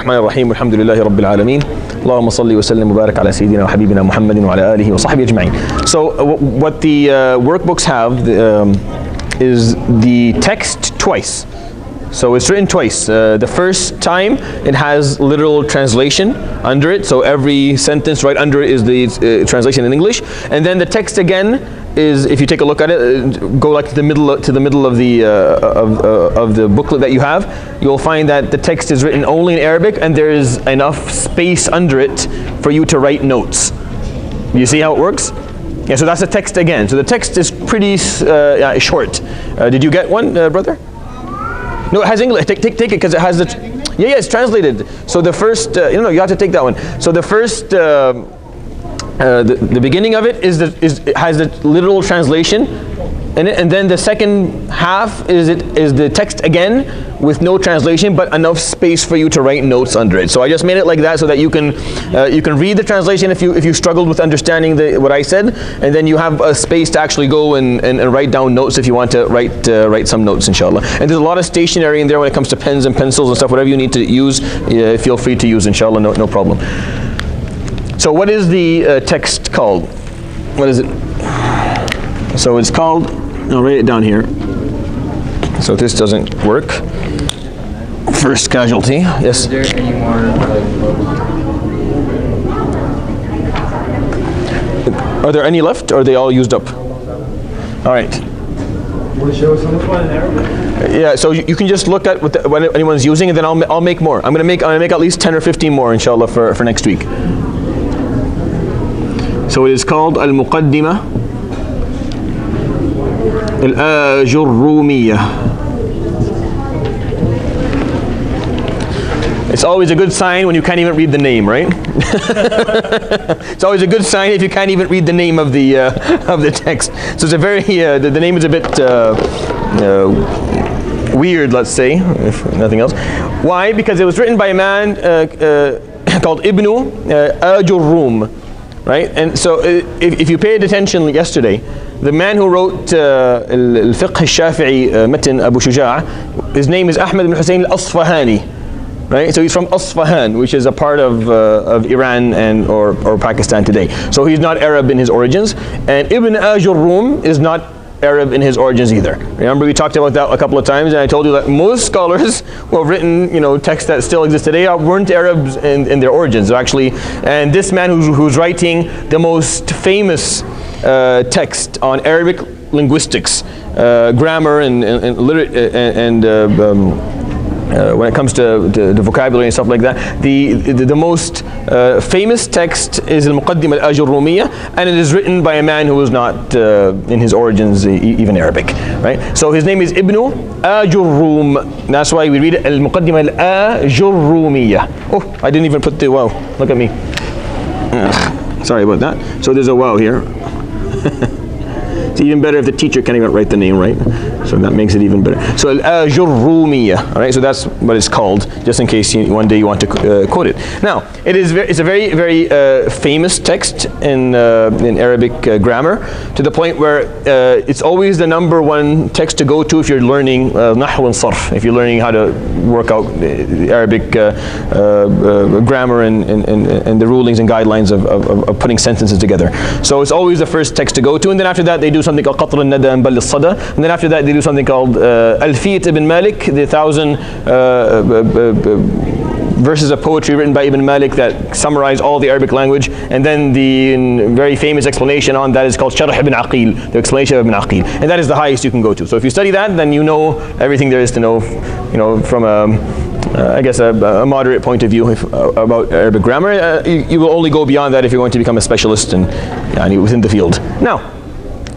الرحمن الرحيم والحمد لله رب العالمين اللهم صل وسلم وبارك على سيدنا وحبيبنا محمد وعلى آله وصحبه أجمعين. So what the workbooks have is the text twice. So it's written twice. The first time it has literal translation under it. So every sentence right under it is the translation in English. And then the text again is, if you take a look at it, go like to the middle of the booklet that you have, you'll find that the text is written only in Arabic and there is enough space under it for you to write notes. You see how it works? Yeah, so that's the text again. So the text is pretty short. Did you get one, brother? No, it has English. Take it because it has the. Yeah, it's translated. So the first, you have to take that one. So the first, the beginning of it it has the literal translation in it, and then the second half is the text again with no translation but enough space for you to write notes under it. So I just made it like that so that you can read the translation if you struggled with understanding what I said, and then you have a space to actually go and write down notes if you want to write some notes, inshallah. And there's a lot of stationery in there when it comes to pens and pencils and stuff. Whatever you need to use, feel free to use, inshallah, no problem. So what is the text called? What is it? So it's called, I'll write it down here. So this doesn't work. First casualty, yes? Is there any more? Are there any left, or are they all used up? All right. Want to show us one in Arabic? Yeah, so you can just look at what anyone's using, and then I'll make more. I'm gonna make at least 10 or 15 more, inshallah, for next week. So it is called Al-Muqaddimah Al-Ajurroomiyyah. It's always a good sign when you can't even read the name, right? It's always a good sign if you can't even read the name of the text. So it's a very the name is a bit weird, let's say, if nothing else. Why? Because it was written by a man called Ibn Alajurroomiyyah. Right, and so if you paid attention yesterday, the man who wrote al-Fiqh al-Shafi'i Matan Abu Shuja', his name is Ahmad ibn Hussein al-Asfahani, right? So he's from Asfahan, which is a part of Iran or Pakistan today. So he's not Arab in his origins, and Ibn Alajurroomiyyah is not Arab in his origins either. Remember, we talked about that a couple of times, and I told you that most scholars who have written, texts that still exist today weren't Arabs in their origins, actually. And this man who's writing the most famous text on Arabic linguistics, grammar, and when it comes to the vocabulary and stuff like that, the most famous text is Al-Muqaddimah Al-Ajurroomiyyah, and it is written by a man who was not in his origins even Arabic, right? So his name is Ibn Alajurroomiyyah. That's why we read it Al-Muqaddimah Al-Ajurroomiyyah. Oh, I didn't even put the wow. Look at me. Sorry about that. So there's a wow here. It's even better if the teacher can't even write the name right. So that makes it even better. So Al-Ajurroomiyyah, all right? So that's what it's called, just in case one day you want to quote it. Now, it's a very, very famous text in Arabic grammar, to the point where it's always the #1 text to go to if you're learning Nahw and Sarf, if you're learning how to work out Arabic grammar and the rulings and guidelines of putting sentences together. So it's always the first text to go to, and then after that they do something called Qatr al-Nada and Bal al-Sada, and then after that they do something called Alfiyat ibn Malik, the 1,000 verses of poetry written by Ibn Malik that summarize all the Arabic language, and then the very famous explanation on that is called Sharh ibn Aqil, the explanation of Ibn Aqil, and that is the highest you can go to. So if you study that, then you know everything there is to know, from I guess a moderate point of view about Arabic grammar. You will only go beyond that if you're going to become a specialist within the field. Now,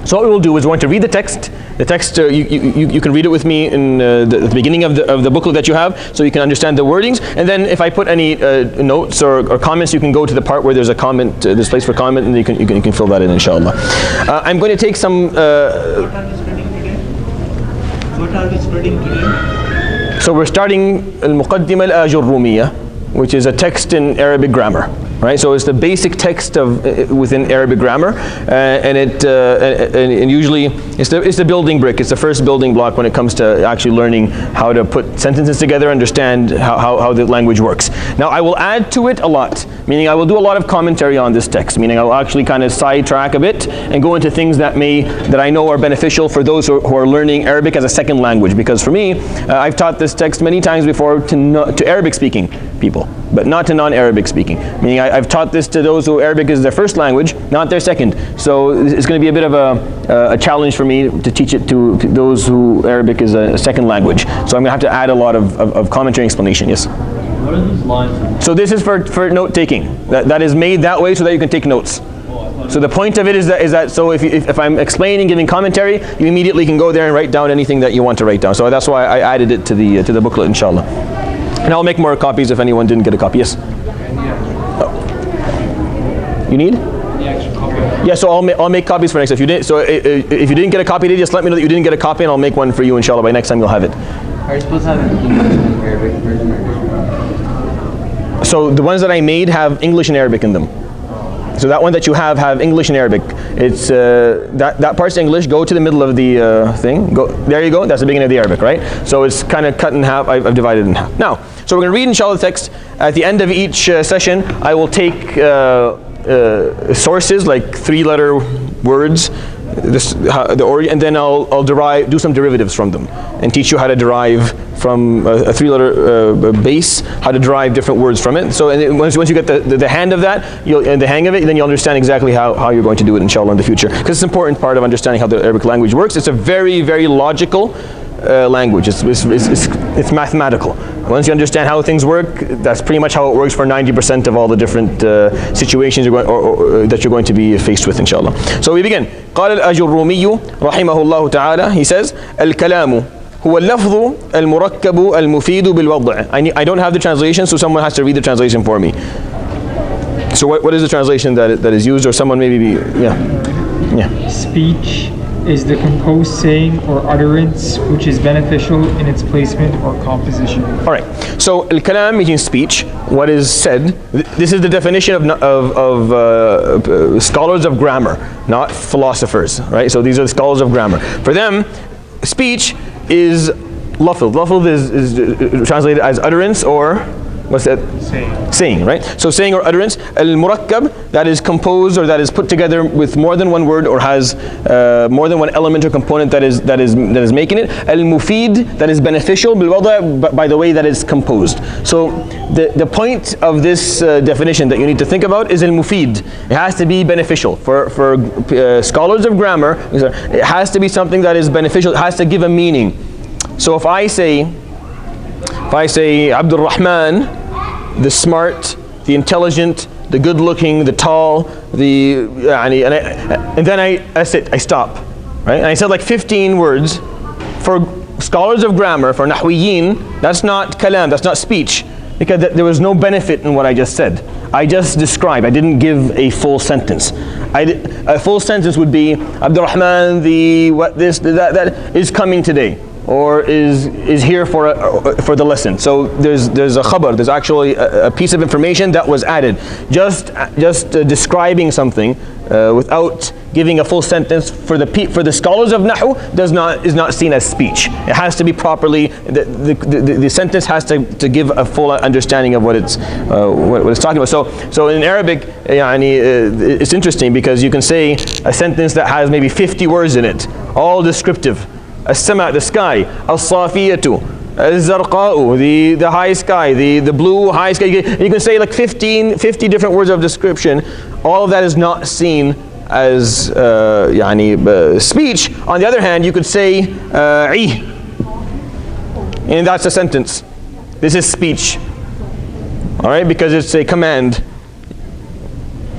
so what we will do is we're going to read the text. The text, you can read it with me in the beginning of the booklet that you have, so you can understand the wordings. And then if I put any notes or comments, you can go to the part where there's a comment, there's place for comment, and you can fill that in, inshallah. I'm going to take some. What are we spreading today? So we're starting Al-Muqaddimah Al-Ajurroomiyyah, which is a text in Arabic grammar. Right, so it's the basic text of within Arabic grammar, and usually it's the building brick. It's the first building block when it comes to actually learning how to put sentences together, understand how the language works. Now I will add to it a lot, meaning I will do a lot of commentary on this text, meaning I will actually kind of sidetrack a bit and go into things that I know are beneficial for those who are learning Arabic as a second language. Because for me, I've taught this text many times before to Arabic speaking people, but not to non-Arabic speaking. Meaning I've taught this to those who Arabic is their first language, not their second. So it's going to be a bit of a challenge for me to teach it to those who Arabic is a second language. So I'm going to have to add a lot of commentary and explanation. Yes? What are these lines? So this is for note taking. That is made that way so that you can take notes. So the point of it is that so if I'm explaining, giving commentary, you immediately can go there and write down anything that you want to write down. So that's why I added it to the booklet, inshallah. And I'll make more copies if anyone didn't get a copy. Yes? You need? The extra copy. Yeah, so I'll make copies for next. If you didn't get a copy today, just let me know that you didn't get a copy, and I'll make one for you, inshallah. By next time, you'll have it. Are you supposed to have an English and Arabic version? So the ones that I made have English and Arabic in them. So that one that you have English and Arabic. It's that part's English. Go to the middle of the thing. Go there. You go. That's the beginning of the Arabic, right? So it's kind of cut in half. I've divided it in half. Now, so we're going to read inshallah the text. At the end of each session, I will take sources like 3-letter words, and then I'll do some derivatives from them and teach you how to derive from a 3-letter base, how to derive different words from it. So and once you get the hand of that, and the hang of it, then you'll understand exactly how you're going to do it, inshallah, in the future. Because it's an important part of understanding how the Arabic language works. It's a very, very logical language. It's mathematical. Once you understand how things work, that's pretty much how it works for 90% of all the different situations that you're going to be faced with, inshallah. So we begin. قال الآجرومية رحمه الله تعالى. He says, الكلام هو اللفظ المركب المفيد بالوضع. I don't have the translation, so someone has to read the translation for me. So what is the translation that is used, or someone maybe yeah. Speech is the composed saying or utterance which is beneficial in its placement or composition. All right. So al-kalam means speech, what is said. This is the definition of scholars of grammar, not philosophers, right? So these are the scholars of grammar. For them, speech is lafz. Lafz is translated as utterance, or what's that? Saying, right? So saying or utterance. Al-murakkab, that is composed or that is put together with more than one word or has more than one element or component that is making it. Al-mufid, that is beneficial, bil-wada, by the way that is composed. So the point of this definition that you need to think about is al-mufid. It has to be beneficial. For scholars of grammar, it has to be something that is beneficial. It has to give a meaning. So if I say Abdul Rahman, the smart, the intelligent, the good-looking, the tall, and then I stop, right? And I said like 15 words. For scholars of grammar, for nahwiyin, that's not kalam, that's not speech, because there was no benefit in what I just said. I just described. I didn't give a full sentence. A full sentence would be Abdul Rahman, that is coming today, or is here for the lesson. So there's a khabar, there's actually a piece of information that was added. Just describing something without giving a full sentence for the scholars of Nahu is not seen as speech. It has to be properly, the sentence has to give a full understanding of what it's talking about. So in Arabic, it's interesting because you can say a sentence that has maybe 50 words in it, all descriptive. As-sama, the sky. As-safiyatu, az-zarqa'u, the high sky, the blue high sky. You can say like 50 different words of description. All of that is not seen as speech. On the other hand, you could say and that's a sentence. This is speech. All right, because it's a command.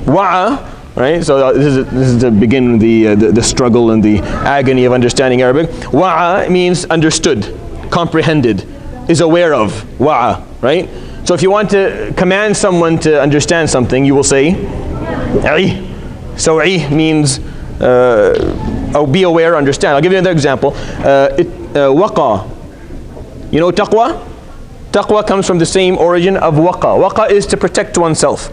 Wa'a. Right, so this is to begin the struggle and the agony of understanding Arabic. Wa'a means understood, comprehended, is aware of. Wa'a, right? So if you want to command someone to understand something, you will say I. So I means be aware, understand. I'll give you another example. Waqa. You know taqwa? Taqwa comes from the same origin of waqa. Waqa is to protect oneself.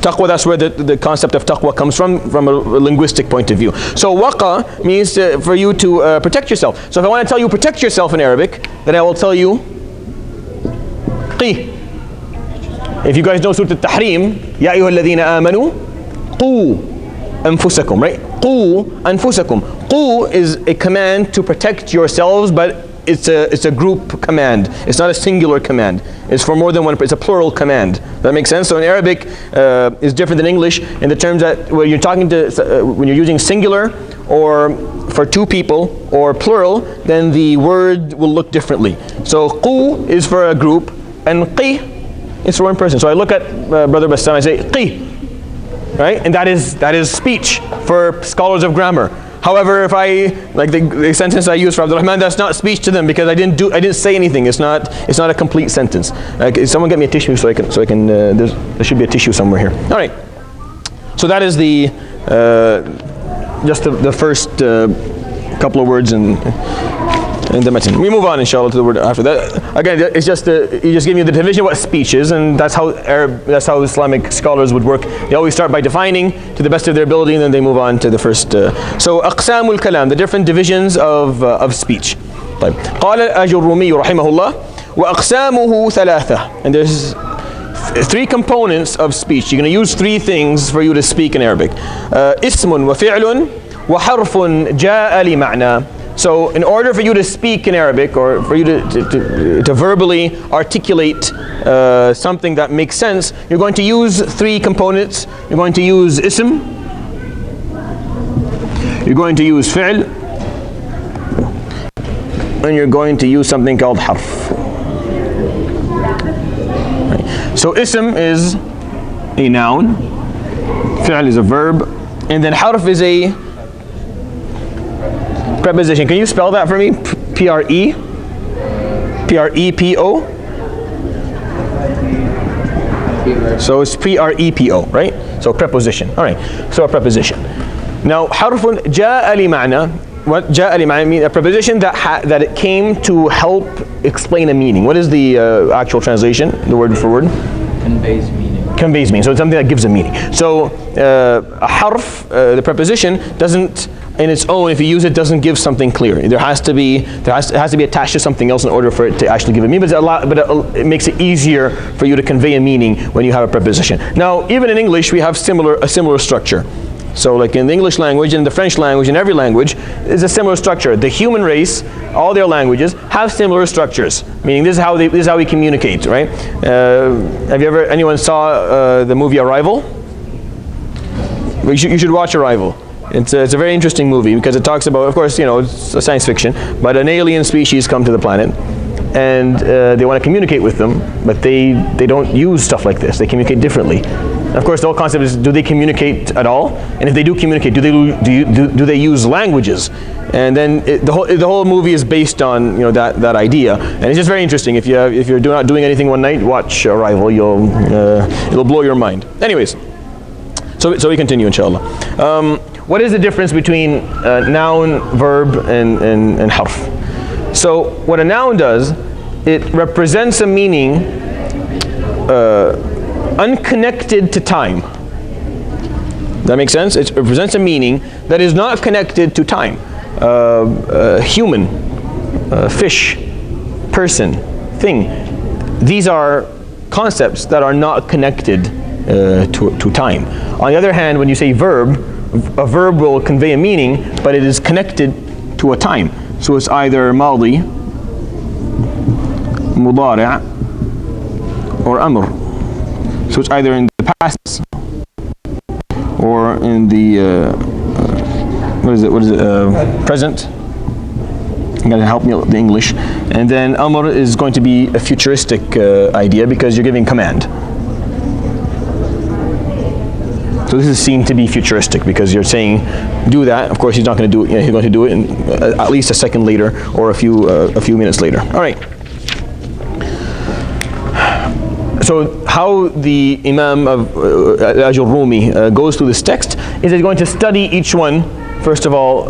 Taqwa, that's where the concept of taqwa comes from a linguistic point of view. So waqa means for you to protect yourself. So if I want to tell you protect yourself in Arabic, then I will tell you qi. If you guys know Surah Al-Tahrim, Ya ayyuha alladhina amanu qu anfusakum, right? Qu anfusakum. Qu is a command to protect yourselves, but it's a group command. It's not a singular command. It's for more than one. It's a plural command. That makes sense. So in Arabic, is different than English in the terms that when you're talking to when you're using singular or for two people or plural, then the word will look differently. So qu is for a group, and qi is for one person. So I look at Brother Bassam, I say qi, right? And that is speech for scholars of grammar. However, if I, like the sentence I use for Abdul Rahman, that's not speech to them because I didn't say anything. It's not a complete sentence. Someone get me a tissue so I can there should be a tissue somewhere here. All right. So that is the just the first couple of words in the matan. We move on, inshallah, to the word after that. Again, it's just you just give me the definition of what speech is, and that's how Islamic scholars would work. They always start by defining to the best of their ability, and then they move on to the first. So aqsamul kalam, the different divisions of speech. طيب. قال الآجرومية رحمه الله وأقسامه ثلاثة. And there's three components of speech. You're going to use three things for you to speak in Arabic. اسم وفعل وحرف جاء لمعنى. So in order for you to speak in Arabic, or for you to verbally articulate something that makes sense, you're going to use three components. You're going to use ism, you're going to use fi'l, and you're going to use something called harf. Right. So ism is a noun, fi'l is a verb, and then harf is a preposition. Can you spell that for me? P-R-E-P-O? So it's P-R-E-P-O, right? So preposition. All right. So a preposition. Now, harfun ja'a li ma'na. What ja'a li ma'na means? A preposition that it came to help explain a meaning. What is the actual translation? The word for word? Conveys meaning. Conveys meaning. So it's something that gives a meaning. So a harf, the preposition, doesn't in its own, if you use it, doesn't give something clear. It has to be attached to something else in order for it to actually give a meaning. But it makes it easier for you to convey a meaning when you have a preposition. Now, even in English, we have a similar structure. So, like in the English language and the French language and every language, is a similar structure. The human race, all their languages have similar structures. Meaning, this is how we communicate, right? Have you anyone saw the movie Arrival? You should watch Arrival. It's a very interesting movie because it talks about, of course, it's a science fiction, but an alien species come to the planet and they want to communicate with them, but they don't use stuff like this. They communicate differently. And of course, the whole concept is, do they communicate at all? And if they do communicate, do they use languages? And then the whole movie is based on that idea, and it's just very interesting. If you're not doing anything one night, watch Arrival. It'll blow your mind. Anyways, so we continue, inshallah. What is the difference between noun, verb, and harf? So what a noun does, it represents a meaning unconnected to time. That makes sense? It represents a meaning that is not connected to time. Human, fish, person, thing. These are concepts that are not connected to time. On the other hand, when you say verb, a verb will convey a meaning, but it is connected to a time. So it's either madi, mudari', or amr. So it's either in the past or in the present. You gotta help me with the English. And then amr is going to be a futuristic idea because you're giving command. So this is seen to be futuristic because you're saying, do that. Of course, he's not going to do it. He's going to do it at least a second later or a few minutes later. All right. So how the Imam of Alajurroomiyyah goes through this text is he's going to study each one first of all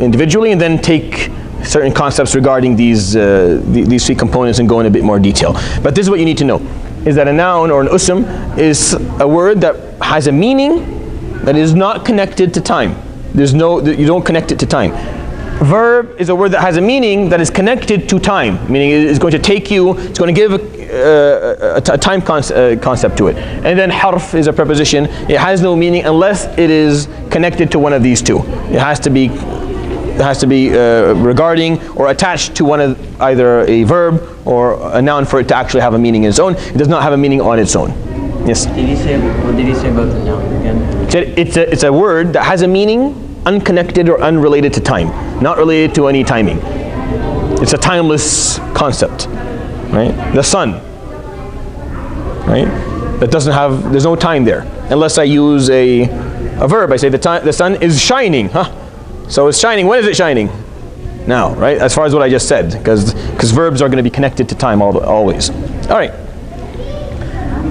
individually, and then take certain concepts regarding these three components and go in a bit more detail. But this is what you need to know. is that a noun or an usm is a word that has a meaning that is not connected to time. You don't connect it to time. Verb is a word that has a meaning that is connected to time, meaning it's going to take you, it's going to give a time concept to it. And then harf is a preposition. It has no meaning unless it is connected to one of these two. It has to be regarding or attached to one of either a verb or a noun for it to actually have a meaning in its own. It does not have a meaning on its own. Yes? What did he say about the noun again? It's a word that has a meaning unconnected or unrelated to time, not related to any timing. It's a timeless concept, right? The sun, right? That doesn't have, there's no time there. Unless I use a verb, I say the sun is shining, huh? So it's shining, when is it shining? Now, right? As far as what I just said, because verbs are going to be connected to time always. All right.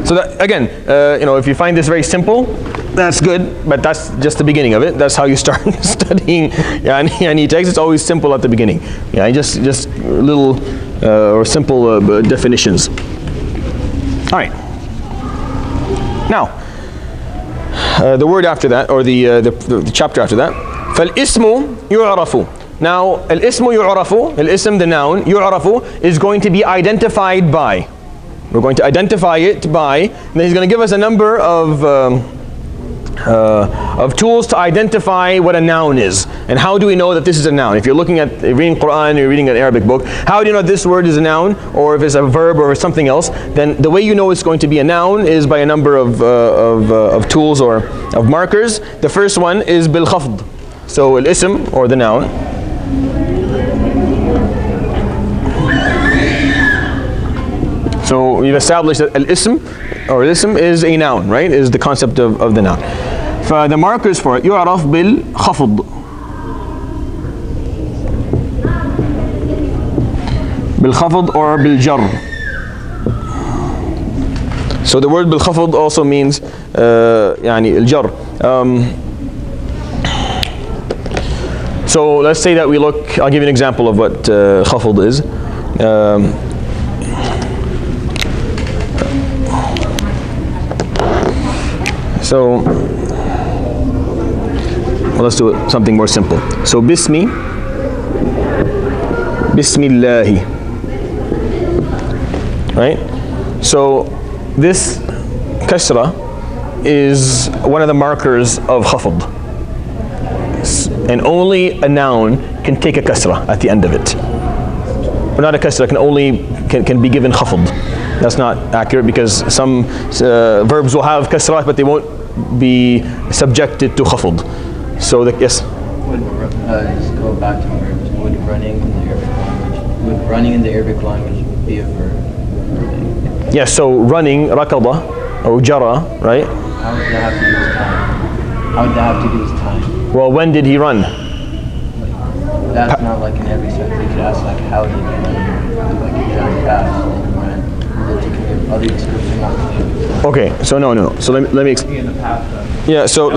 So that, again, if you find this very simple, that's good, but that's just the beginning of it. That's how you start studying any text. It's always simple at the beginning. Yeah, just little or simple definitions. All right. Now, the word after that, or the chapter after that, فالاسم يعرف. Now, الاسم يعرف, الاسم, the noun, يعرف is going to be identified by. We're going to identify it by, and then he's going to give us a number of tools to identify what a noun is. And how do we know that this is a noun? If you're reading Quran, you're reading an Arabic book, how do you know this word is a noun, or if it's a verb or something else? Then the way you know it's going to be a noun is by a number of tools or of markers. The first one is bil khafd. So al-ism, or the noun. So we've established that al-ism, or al-ism is a noun, right? Is the concept of the noun. For the markers for it, يعرف بالخفض. بالخفض or بالجر. So the word بالخفض also means يعني الجر. So let's say that we look, I'll give you an example of what خفض is. So, well, let's do something more simple. So, Bismillahi, right? So, this kasra is one of the markers of khafd. And only a noun can take a kasra at the end of it. Or not a kasra, can be given khafd. That's not accurate because some verbs will have kasra, but they won't be subjected to khafd. So yes? Just go back to verbs. Would running in the Arabic language be a verb? Yes, so running, rakada, or jara, right? How would that have to do with time? Well, when did he run? That's not like in every sense. You could ask like how did he run? Like in time past, like when. That you can give other description. Okay, so no. So let me explain. In the past, Yeah, so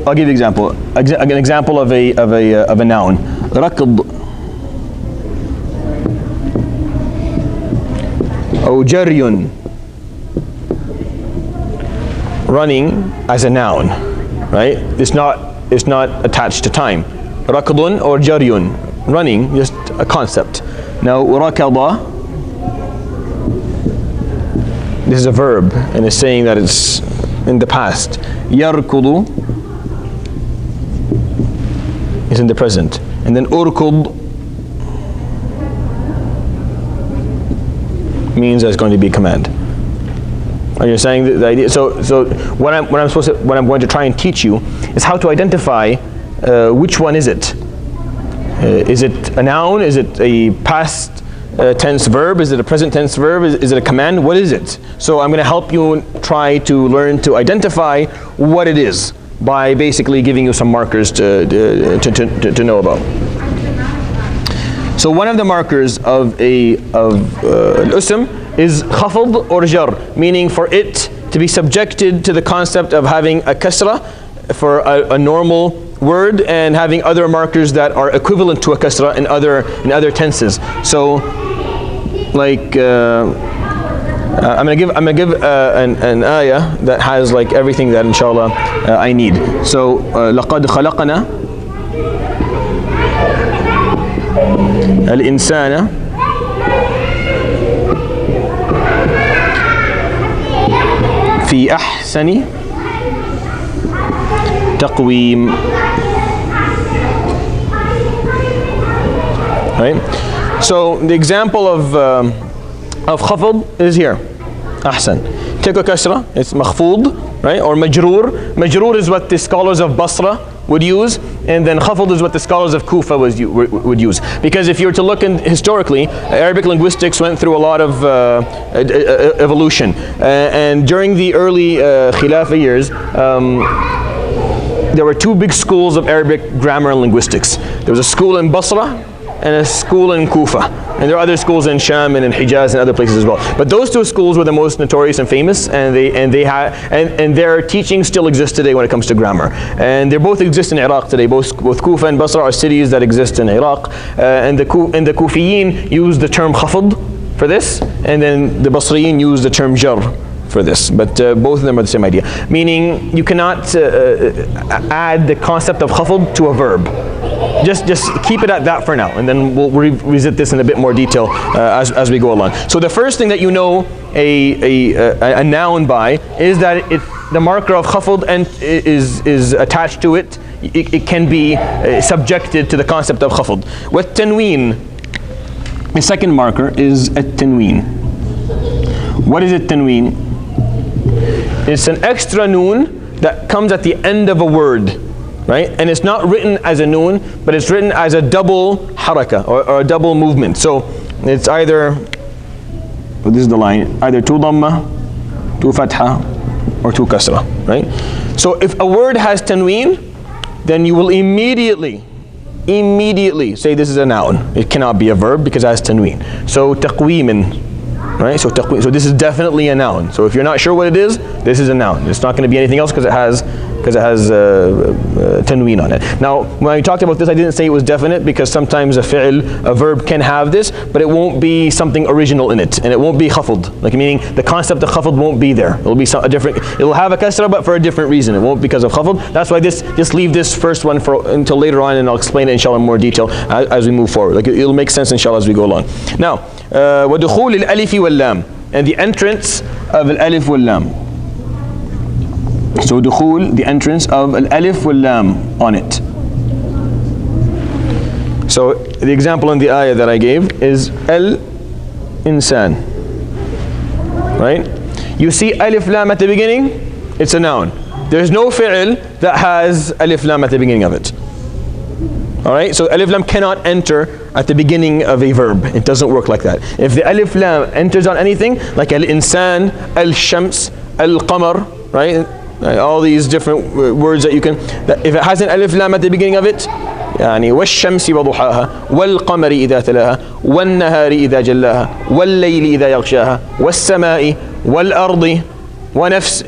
I'll give you an example. An example of a noun. Rakad أو جري. Running as a noun, right? It's not attached to time. Rakadun or jaryun, running, just a concept. Now rakada, this is a verb and it's saying that it's in the past. Yarkudu is in the present, and then urkud means there's going to be a command. Are you saying the idea? So what I'm going to try and teach you is how to identify which one is it. Is it a noun? Is it a past tense verb? Is it a present tense verb? Is it a command? What is it? So I'm going to help you try to learn to identify what it is by basically giving you some markers to know about. So one of the markers of al-usm is khafd or jar, meaning for it to be subjected to the concept of having a kasra for a normal word and having other markers that are equivalent to a kasra in other tenses. So like I'm gonna give an ayah that has like everything that inshallah I need. So لقد خلقنا الإنسان في أحسن تقويم. Right? So the example of khafd is here. Ahsan. Take a kasra, it's makhfud, right? Or majroor. Majroor is what the scholars of Basra would use, and then khafd is what the scholars of Kufa would use. Because if you were to look in historically, Arabic linguistics went through a lot of evolution. And during the early Khilafah years, there were two big schools of Arabic grammar and linguistics. There was a school in Basra and a school in Kufa. And there are other schools in Sham and in Hijaz and other places as well. But those two schools were the most notorious and famous, and their teaching still exists today when it comes to grammar. And they both exist in Iraq today. Both Kufa and Basra are cities that exist in Iraq. And the Kufiyin use the term khafd for this, and then the Basriyin use the term jar for this, but both of them are the same idea. Meaning you cannot add the concept of khafd to a verb. Just keep it at that for now, and then we'll revisit this in a bit more detail as we go along. So the first thing that you know a noun by is that the marker of khafd is attached to it. It can be subjected to the concept of khafd. What tanween? The second marker is at-tanween. What is at-tanween? It's an extra noun that comes at the end of a word, right? And it's not written as a noun, but it's written as a double haraka, or a double movement. So it's either, well, this is the line, either two dhamma, two fatha, or two kasra, right? So if a word has tanween, then you will immediately say this is a noun. It cannot be a verb because it has tanween. So taqweemin. Right? So this is definitely a noun. So if you're not sure what it is, this is a noun. It's not going to be anything else because it has tanween on it. Now, when I talked about this, I didn't say it was definite, because sometimes a verb can have this, but it won't be something original in it, and it won't be khafd. Like, meaning the concept of khafd won't be there. It'll be a different. It'll have a kasra, but for a different reason. It won't because of khafd. That's why just leave this first one until later on, and I'll explain it inshallah in more detail as we move forward. Like, it'll make sense inshallah as we go along. Now, وَدُخُولِ الْأَلِفِ وَاللَّامِ, and the entrance of al-alif wal-lam. So dukhul, the entrance of al-alif wal-lam on it. So the example in the ayah that I gave is al-insan, right? You see alif lam at the beginning, it's a noun. There's no fi'l that has alif lam at the beginning of it. Alright, so alif lam cannot enter at the beginning of a verb. It doesn't work like that. If the alif lam enters on anything, like al-insan, al-shams, al-qamar, right? All these different words that you can, if it has an alif lam at the beginning of it, يعني والشمس وضحاها والقمر إذا تلاها والنهار إذا جلاها والليل إذا يغشاها والسماء والأرض ونفس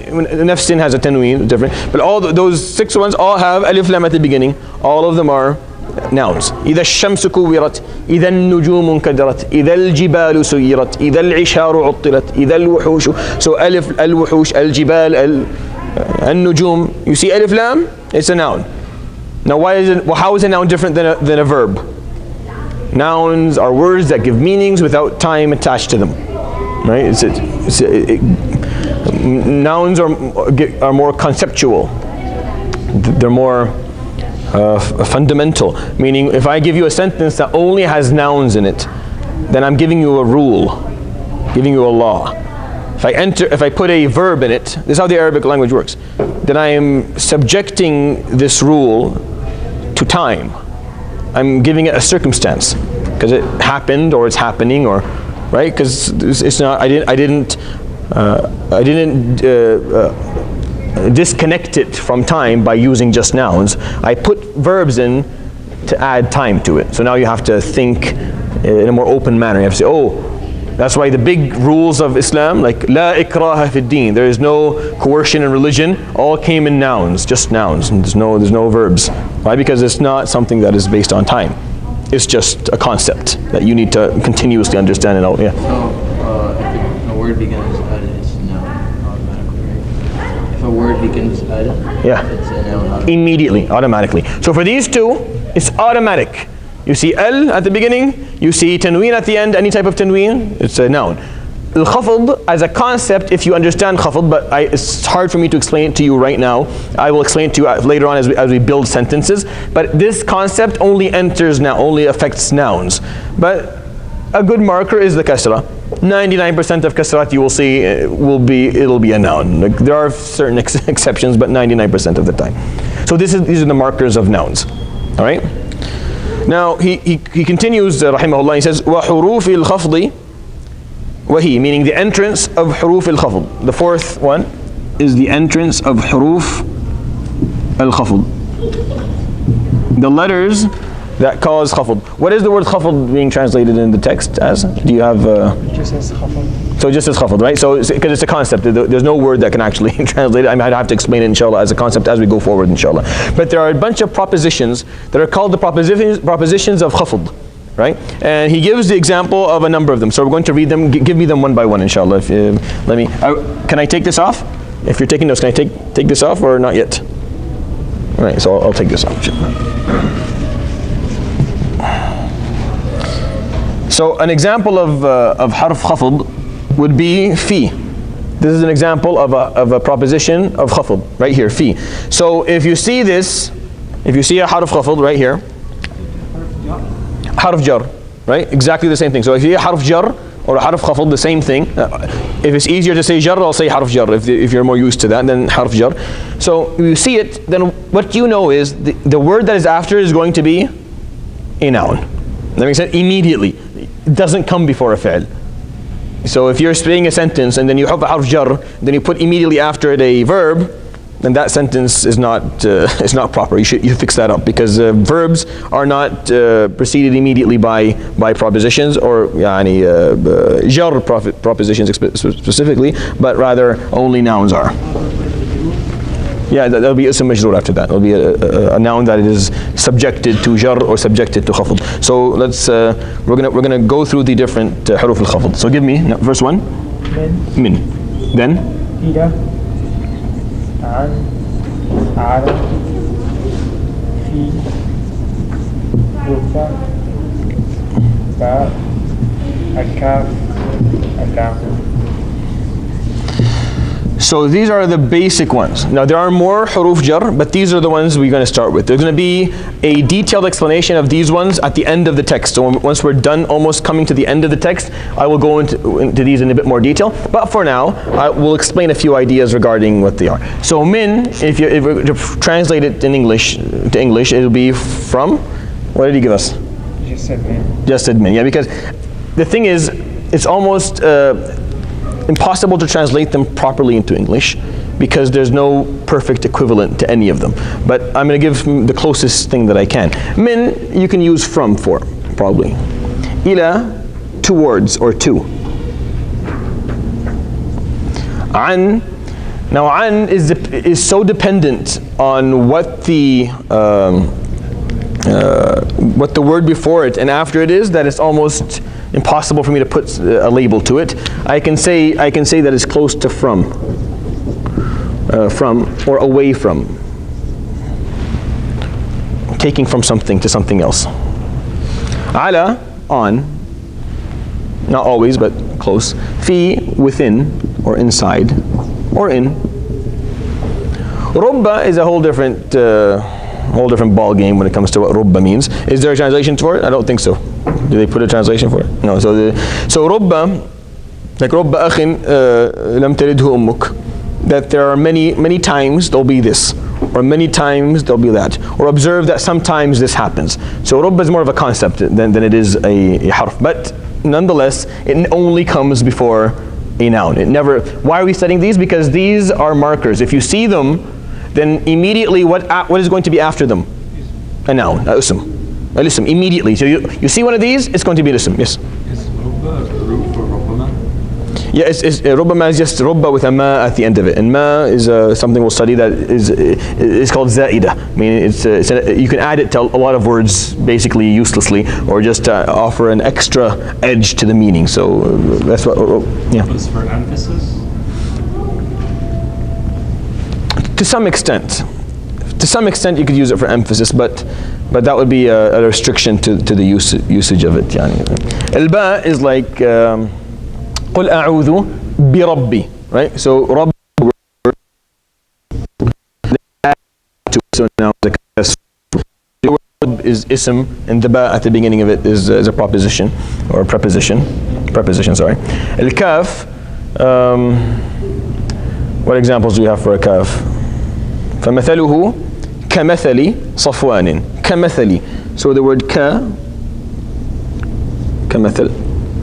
has a tanween, different. But all those 6 ones all have alif lam at the beginning. All of them are nouns. إذا الشمس كورت إذا النجوم انكدرت إذا الجبال سيرت إذا العشار عطلت إذا الوحوش. So alif, الوحوش, الجبال, النجوم. You see alif lam? It's a noun. Now how is a noun different than a verb? Nouns are words that give meanings without time attached to them. Right? Nouns are more conceptual. They're more fundamental. Meaning, if I give you a sentence that only has nouns in it, then I'm giving you a rule, giving you a law. If I put a verb in it, this is how the Arabic language works, then I am subjecting this rule to time. I'm giving it a circumstance because it happened, or it's happening, or right? Because it's not. I didn't disconnect it from time by using just nouns. I put verbs in to add time to it. So now you have to think in a more open manner. You have to say, oh, that's why the big rules of Islam, like la ikraha fi din, there is no coercion in religion, all came in nouns, just nouns, and there's no verbs. Why? Because it's not something that is based on time. It's just a concept that you need to continuously understand and know. Yeah. So, if a word begins with ad, it's a noun automatically, right? If a word begins with ad, Yeah. it's a noun automatically. Immediately, automatically. So for these two, it's automatic. You see al at the beginning, you see tanween at the end, any type of tanween, it's a noun. Al-khafd as a concept, if you understand khafd, but it's hard for me to explain it to you right now. I will explain it to you later on as we build sentences. But this concept only enters now, only affects nouns. But a good marker is the kasra. 99% of kasrat you will see it'll be a noun. Like, there are certain exceptions, but 99% of the time. So these are the markers of nouns. All right. Now he continues, rahimahullah. He says, وَحُرُوفِ الْخَفْضِ وَهِي, meaning the entrance of حروف الخفض. The fourth one is the entrance of حروف الخفض. The letters that cause khafd. What is the word khafd being translated in the text as? Do you have? It just says khafd. So it just says khafd, right? So because it's a concept, there's no word that can actually translate it. I might have to explain it, inshallah, as a concept as we go forward, inshallah. But there are a bunch of propositions that are called the propositions of khafd, right? And he gives the example of a number of them. So we're going to read them. Give me them one by one, inshallah. Let me. Can I take this off? If you're taking notes, can I take this off or not yet? All right. So I'll take this off. So an example of harf khafd would be fi. This is an example of a proposition of khafd right here, fi. So if you see this, if you see a harf khafd right here, harf jar, right? Exactly the same thing. So if you see a harf jar or a harf khafd, the same thing. If it's easier to say jar, I'll say harf jar. If you're more used to that, then harf jar. So if you see it, then what you know is the word that is after is going to be a noun. That makes sense? Immediately. It doesn't come before a fi'l. So if you're saying a sentence and then you have a harf jar, then you put immediately after it a verb, then that sentence is not proper. You fix that up, because verbs are not preceded immediately by propositions or jar propositions specifically, but rather only nouns are. Yeah, that'll be ism majroor after that. It'll be a noun that is subjected to jar or subjected to khafd. So let's we're gonna go through the different huruf al-khafd. So give me first one. Min. Then. Ida. An. Ala. Fi. Rubba. Ba. Al-kaf. Al-lam. So these are the basic ones. Now there are more huruf jar, but these are the ones we're going to start with. There's going to be a detailed explanation of these ones at the end of the text. So once we're done, almost coming to the end of the text, I will go into these in a bit more detail. But for now, I will explain a few ideas regarding what they are. So min, if you translate it in English to English, it'll be from. What did he give us? Just said min. Just said min. Yeah, because the thing is, it's almost impossible to translate them properly into English, because there's no perfect equivalent to any of them. But I'm going to give the closest thing that I can. Min, you can use from for, probably. Ila, towards or to. An, now an is so dependent on what the word before it and after it is, that it's almost impossible for me to put a label to it. I can say that it's close to from or away from, taking from something to something else. Ala, on, not always but close. Fi, within or inside or in. Rubba is a whole different ball game when it comes to what rubba means. Is there a translation for it? I don't think so. Do they put a translation for it? No. So rubba, like rubba akhin lam talidhu ummuk, that there are many times there'll be this, or many times there'll be that, or observe that sometimes this happens. So rubba is more of a concept than it is a harf, but nonetheless it only comes before a noun. It never. Why are we studying these? Because these are markers. If you see them, then immediately what is going to be after them? A noun, a ism. A ism, immediately. So you see one of these, it's going to be an ism. Yes? Is rubba a root for rubbama? Yeah, ربما is just رب with a ma at the end of it, and ma is something we'll study that is called زائدة. I mean, you can add it to a lot of words basically uselessly, or just offer an extra edge to the meaning. So that's what. Yeah. Was for emphasis? To some extent. To some extent, you could use it for emphasis, but that would be a restriction to the usage of it. Al-ba is like قل أعوذ بربي, right? So رب, so now the word is ism, and the ba at the beginning of it is a proposition or a preposition. Sorry. Al-kaf. What examples do we have for a kaf? فمثله كمثل صفوان. كمثل. So the word كمثل.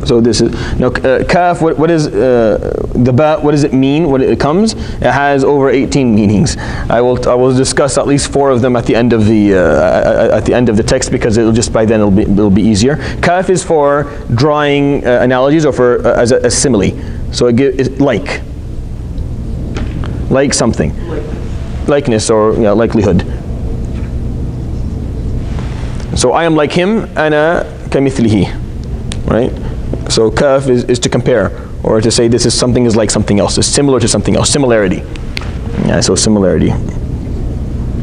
So this is now kaf. What is the ba? What does it mean? What it comes? It has over 18 meanings. I will discuss at least 4 of them at the end of the text, because it'll just by then it'll be easier. Kaf is for drawing analogies, or for as a simile. So it like something, likeness, or likelihood. So I am like him. أنا كمثله, right? So kaf is to compare, or to say this is something is like something else, is similar to something else, similarity. Yeah, so similarity.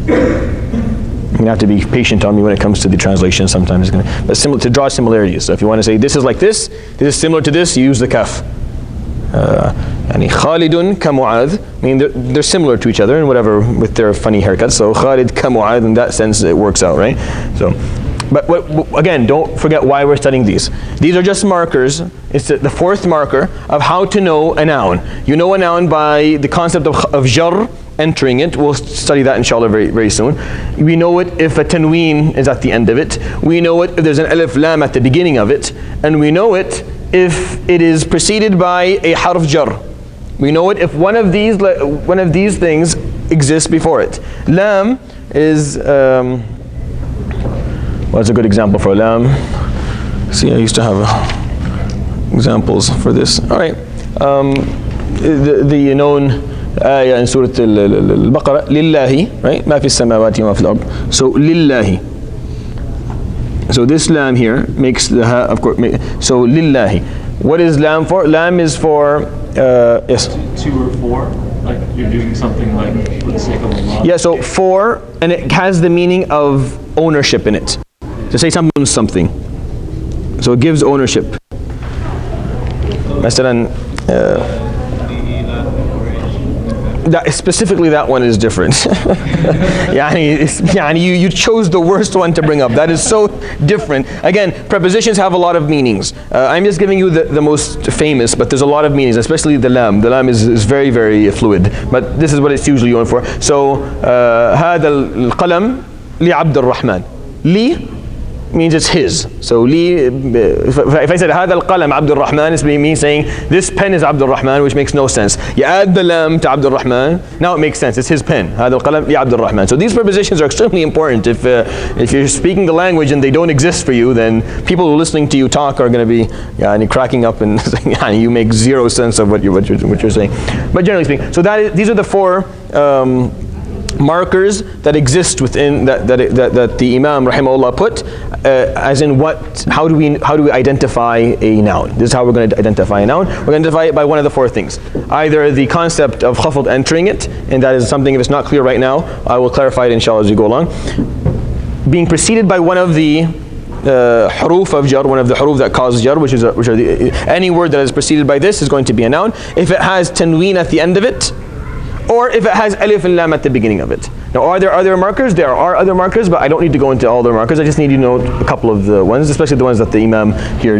You're gonna have to be patient on me when it comes to the translation. Sometimes it's gonna, but similar, to draw similarities. So if you want to say this is like this is similar to this, you use the kaf. يعني خالد كمعاذ, I mean they're similar to each other and whatever with their funny haircuts. So Khalid كمعاذ, in that sense it works out, right? So. But again, don't forget why we're studying these. These are just markers. It's the 4th marker of how to know a noun. You know a noun by the concept of jar entering it. We'll study that inshallah very, very soon. We know it if a tanween is at the end of it. We know it if there's an alif lam at the beginning of it. And we know it if it is preceded by a harf jar. We know it if one of these things exists before it. Lam is what's a good example for lam? See, I used to have examples for this. All right, the known ayah in Surah Al-Baqarah, lillahi, right? ما في السماوات وما في الأرض. So lillahi. So this lam here makes the ha, of course. So lillahi. What is lam for? Lam is for yes. 2 or 4. Like you're doing something like for the sake of Allah. Yeah. So for, and it has the meaning of ownership in it. To say something. So it gives ownership. مثلا specifically that one is different. You chose the worst one to bring up. That is so different. Again, prepositions have a lot of meanings. I'm just giving you the most famous, but there's a lot of meanings, especially the lam. The lam is very, very fluid, but this is what it's usually known for. So هذا القلم لعبد الرحمن. لي means it's his. So li, if I said هذا القلم عبد الرحمن, it's me saying this pen is عبد الرحمن, which makes no sense. You add the lam to عبد الرحمن, now it makes sense. It's his pen. هذا القلم لعبد الرحمن. So these prepositions are extremely important. If you're speaking the language and they don't exist for you, then people who are listening to you talk are going to be cracking up and saying you make zero sense of what you're saying. But generally speaking, so these are the 4 markers that exist within that the Imam rahimahullah put as in how do we identify a noun. This is how we're going to identify a noun. We're going to identify it by one of the 4 things. Either the concept of khafd entering it, and that is something, if it's not clear right now, I will clarify it inshallah as we go along. Being preceded by one of the huruf of jar, one of the huruf that cause jar, which are any word that is preceded by this is going to be a noun. If it has tanween at the end of it, or if it has alif and lam at the beginning of it. Now, are there other markers? There are other markers, but I don't need to go into all the markers. I just need you to know a couple of the ones, especially the ones that the Imam here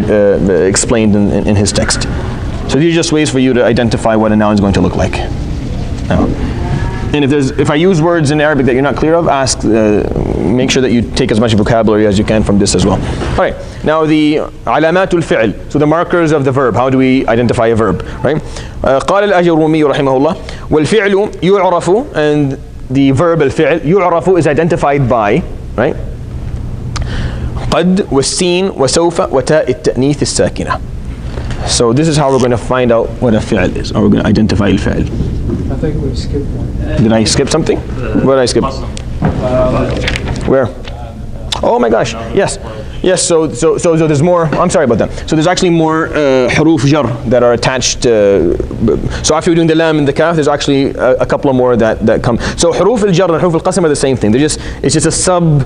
explained in his text. So these are just ways for you to identify what a noun is going to look like. Now, and if I use words in Arabic that you're not clear of, make sure that you take as much vocabulary as you can from this as well. All right. Now the alamatul fi'l. So the markers of the verb. How do we identify a verb? Right. قال الآجرومية رحمه الله والفعل يعرف, and the verb الفعل يعرف is identified by, right, قد والسين وسوف وتاء التأنيث الساكنة. So this is how we're going to find out what a fi'l is, or we're going to identify al-fi'l. I think we skipped one. Did I skip something? What did I skip? Where? Oh my gosh, yes. Yes, so there's more, I'm sorry about that. So there's actually more huruf jar that are attached. So after we're doing the lam and the kaf, there's actually a couple of more that come. So huruf al-jar and huruf al-qasam are the same thing. It's just a sub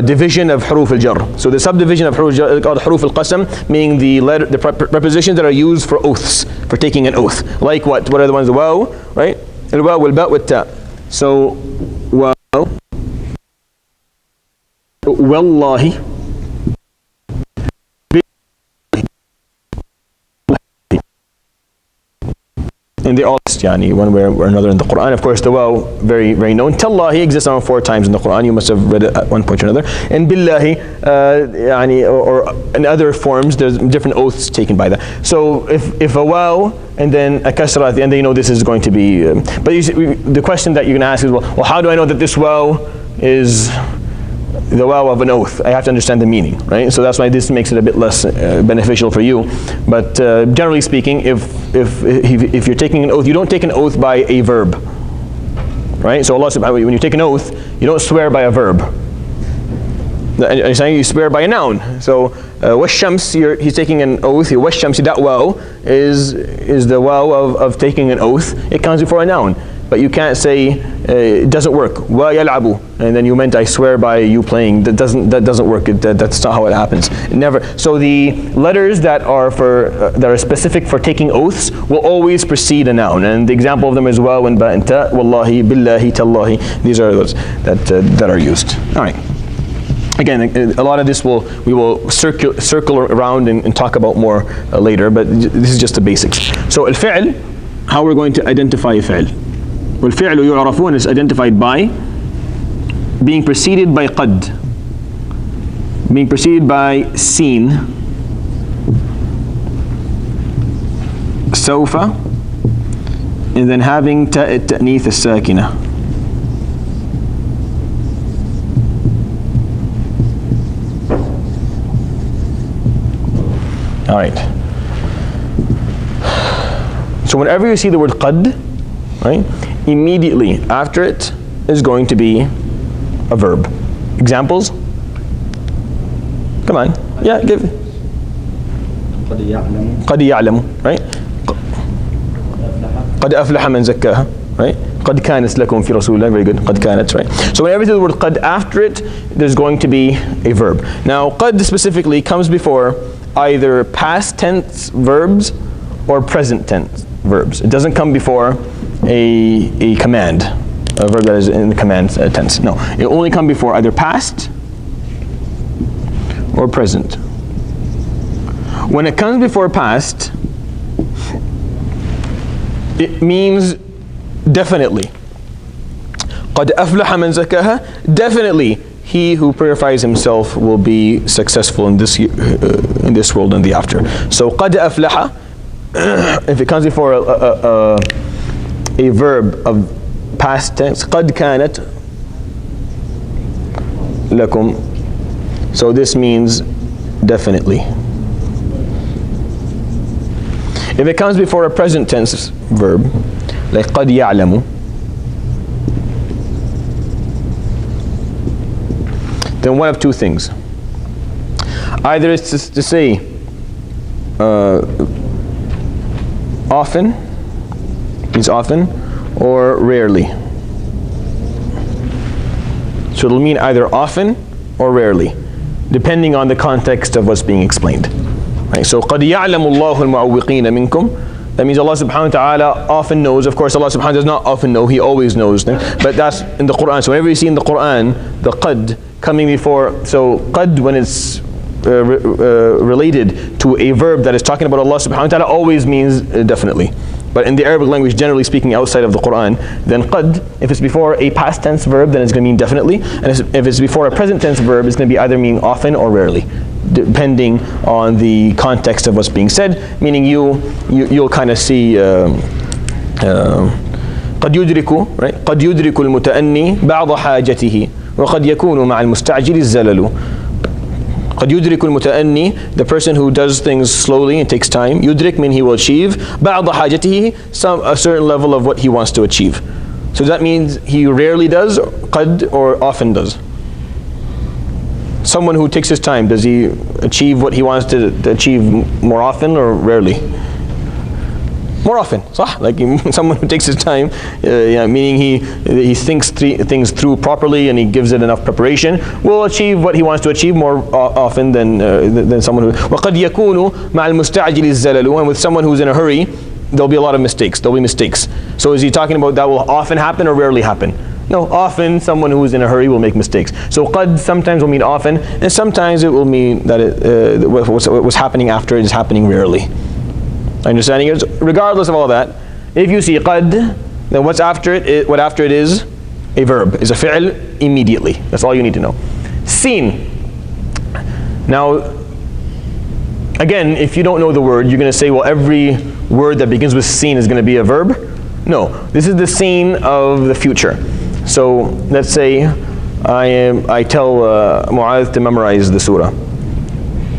division of huruf al-jar. So the subdivision of huruf al-jar is called huruf al-qasam, meaning the prepositions that are used for oaths, for taking an oath. Like what? What are the ones? The waw, right? Al-waw, wal-ba, wal-ta. So waw, wallahi, and they all exist, one way or another in the Quran. Of course, the waw, very, very known. Tallahi exists around 4 times in the Quran. You must have read it at one point or another. And billahi, or in other forms, there's different oaths taken by that. So if a waw and then a kasra at the end, this is going to be. But the question that you're going to ask is, well, how do I know that this waw is the waw of an oath? I have to understand the meaning, right? So that's why this makes it a bit less beneficial for you. But generally speaking, if you're taking an oath, you don't take an oath by a verb, right? So Allah subhanahu wa ta'ala, when you take an oath, you don't swear by a verb. You swear by a noun. So washams, he's taking an oath. Washams, that waw is the waw of taking an oath. It comes before a noun. But you can't say it doesn't work. Wa yal'abu, and then you meant I swear by you playing. That doesn't work. That's not how it happens. It never. So the letters that are specific for taking oaths will always precede a noun. And the example of them is waw and ba and ta. Wallahi, billahi, tallahi. These are those that are used. All right. Again, a lot of this we will circle around and talk about more later. But this is just the basics. So al-fi'l, how we're going to identify a fi'l. والفعل يعرفون is identified by being preceded by قد, being preceded by سين, سوف, and then having تاء التأنيث الساكنة. All right. So whenever you see the word قد, right, immediately after it is going to be a verb. Examples? Come on. Yeah, give. قد يعلم, right? قد أفلح من زكاها, right? قد كانت لكم في رسول الله, very good. قد كانت, right? So whenever there's the word قد after it, there's going to be a verb. Now, قد specifically comes before either past tense verbs or present tense verbs. It doesn't come before a command, a verb that is in the command tense. No, it only comes before either past or present. When it comes before past, it means definitely. قد أفلح من زكاها, definitely he who purifies himself will be successful in this world and the after. So قد أفلح, if it comes before a verb of past tense, قد كانت لكم, so this means definitely. If it comes before a present tense verb, like قد يعلم, then one of two things. Either it's to say often, means often, or rarely. So it'll mean either often or rarely, depending on the context of what's being explained. Right? So قَدْ يَعْلَمُ اللَّهُ الْمُعَوِّقِينَ مِنْكُمْ. That means Allah subhanahu wa ta'ala often knows. Of course, Allah subhanahu wa ta'ala does not often know, He always knows them. But that's in the Quran. So whenever you see in the Quran the qad coming before, so qad when it's related to a verb that is talking about Allah subhanahu wa ta'ala always means definitely. But in the Arabic language, generally speaking, outside of the Quran, then qad, if it's before a past tense verb, then it's going to mean definitely. And if it's before a present tense verb, it's going to be either mean often or rarely, depending on the context of what's being said. Meaning you'll kind of see قد يدرك, right? قد يدرك المتأني بعض حاجته وقد يكون مع المستعجل الزلل. قد يدرك المتأني, the person who does things slowly and takes time. يدرك mean he will achieve. بعض حاجته, a certain level of what he wants to achieve. So that means he rarely does, قد, or often does. Someone who takes his time, does he achieve what he wants to achieve more often or rarely? More often, صح? Like someone who takes his time, meaning he thinks things through properly and he gives it enough preparation, will achieve what he wants to achieve more often than someone who. وقد يكون مع المستعجل الزلل, and with someone who's in a hurry, there'll be a lot of mistakes. There'll be mistakes. So is he talking about that will often happen or rarely happen? No, often someone who is in a hurry will make mistakes. So qad sometimes will mean often, and sometimes it will mean that what's happening after it is happening rarely. Understanding it? Regardless of all that, if you see qad, then what after it is a verb, is a fi'l immediately. That's all you need to know. Seen. Now, again, if you don't know the word, you're going to say, well, every word that begins with seen is going to be a verb. No, this is the scene of the future. So let's say I tell Mu'adh to memorize the surah.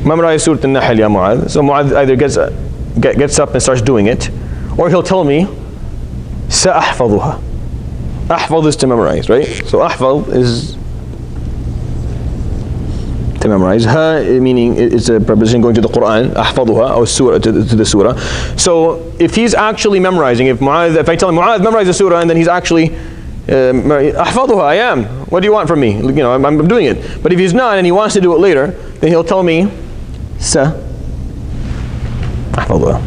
Memorize Surah An-Nahl, ya Mu'adh. So Mu'adh either gets up and starts doing it, or he'll tell me, سأحفظها. Ahfaz is to memorize, right? So ahfaz is to memorize. Ha meaning it's a preposition going to the Quran, ahfaduha, or surah, to the surah. So if he's actually memorizing, if I tell him, Mu'adh, memorize the surah, and then he's actually ahfaduha, I am. What do you want from me? You know, I'm doing it. But if he's not and he wants to do it later, then he'll tell me, sa ahfaduha,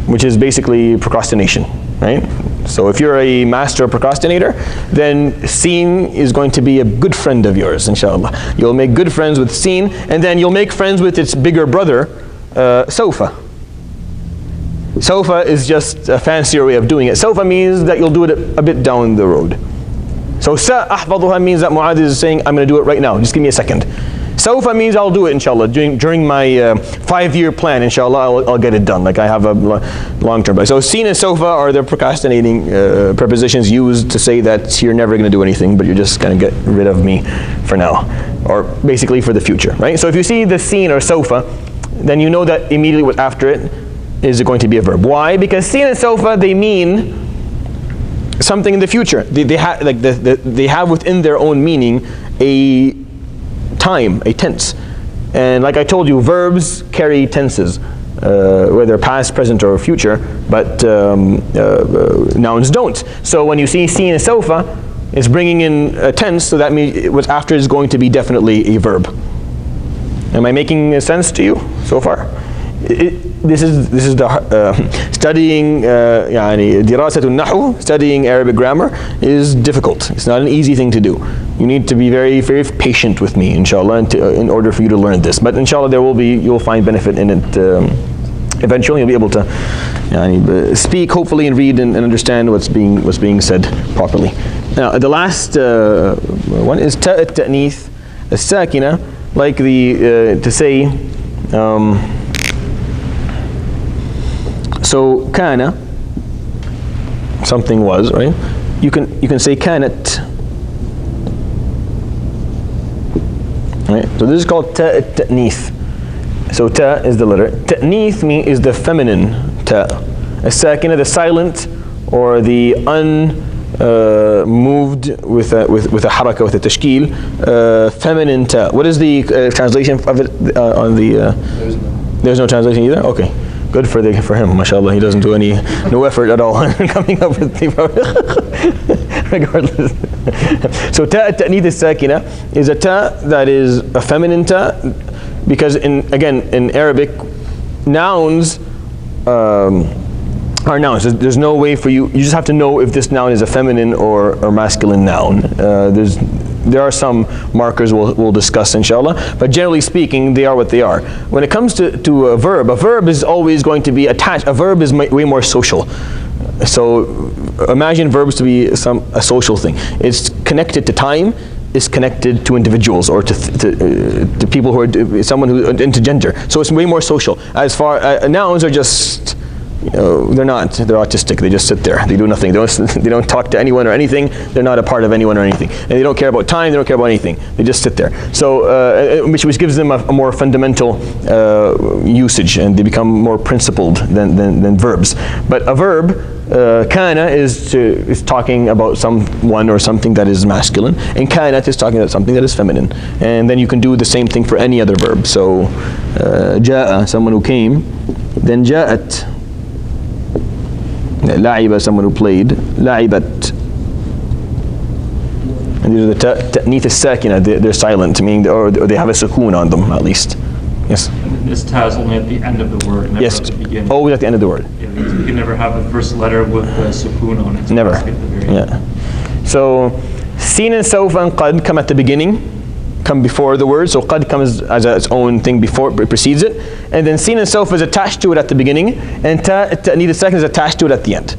which is basically procrastination, right? So if you're a master procrastinator, then seen is going to be a good friend of yours, inshallah. You'll make good friends with seen, and then you'll make friends with its bigger brother, sawfa. Sawfa is just a fancier way of doing it. Sawfa means that you'll do it a bit down the road. So sa ahfaduha means that Mu'adh is saying, I'm going to do it right now, just give me a second. Sawfa means I'll do it, inshallah. During my 5-year plan, inshallah, I'll get it done. Like I have a long-term plan. So seen and sawfa are the procrastinating prepositions used to say that you're never going to do anything, but you're just going to get rid of me for now. Or basically for the future, right? So if you see the seen or sawfa, then you know that immediately what's after it is going to be a verb. Why? Because seen and sawfa, they mean something in the future. They have within their own meaning a time, a tense. And like I told you, verbs carry tenses, whether past, present, or future, but nouns don't. So when you see seen and sawfa, it's bringing in a tense, so that means what's after is going to be definitely a verb. Am I making sense to you so far? This is the studying دراسة النحو, studying Arabic grammar is difficult. It's not an easy thing to do. You need to be very, very patient with me, inshallah, in order for you to learn this. But inshallah, you'll find benefit in it. Eventually, you'll be able to speak, hopefully, and read and understand what's being said properly. Now, the last one is ta at-ta'nith, as-sakina, like to say. So kana, something was, right? You can say kanat, right? So this is called ta at-ta'nith. So ta is the letter. Ta'nith is the feminine ta. As-sakina, the silent or the unmoved with a haraka, with a tashkil, feminine ta. What is the translation of it on the? There's no translation either. Okay. Good for him, mashallah. He doesn't do no effort at all coming up with the regardless. So ta at-ta'nith as-sakina is a ta that is a feminine ta, because in Arabic, nouns are nouns. There's no way for you. You just have to know if this noun is a feminine or masculine noun. There are some markers we'll discuss, inshallah, but generally speaking, they are what they are. When it comes to a verb is always going to be attached. A verb is way more social. So imagine verbs to be a social thing. It's connected to time, it's connected to individuals, or to people who are someone who into gender. So it's way more social. As far nouns are just they're not. They're autistic. They just sit there. They do nothing. They don't talk to anyone or anything. They're not a part of anyone or anything. And they don't care about time. They don't care about anything. They just sit there. So, which gives them a more fundamental usage, and they become more principled than verbs. But a verb, kana is talking about someone or something that is masculine, and kanat is talking about something that is feminine. And then you can do the same thing for any other verb. So, ja'a, someone who came. Then ja'at. لعب, someone who played. لعبت. And these are the ta'neeth as-sakina. They're silent, meaning or they have a sukoon on them at least. Yes. And this ta is only at the end of the word, never Yes. at the beginning. Always at the end of the word. Yeah, because we can never have the first letter with the sukoon on it. So Never. it has to be at the very end. Yeah. So sin and sawfa and qad come at the beginning, come before the word. So qad comes as its own thing before it precedes it, and then sin and sawfa is attached to it at the beginning, and ta'neeth as-sakin is attached to it at the end.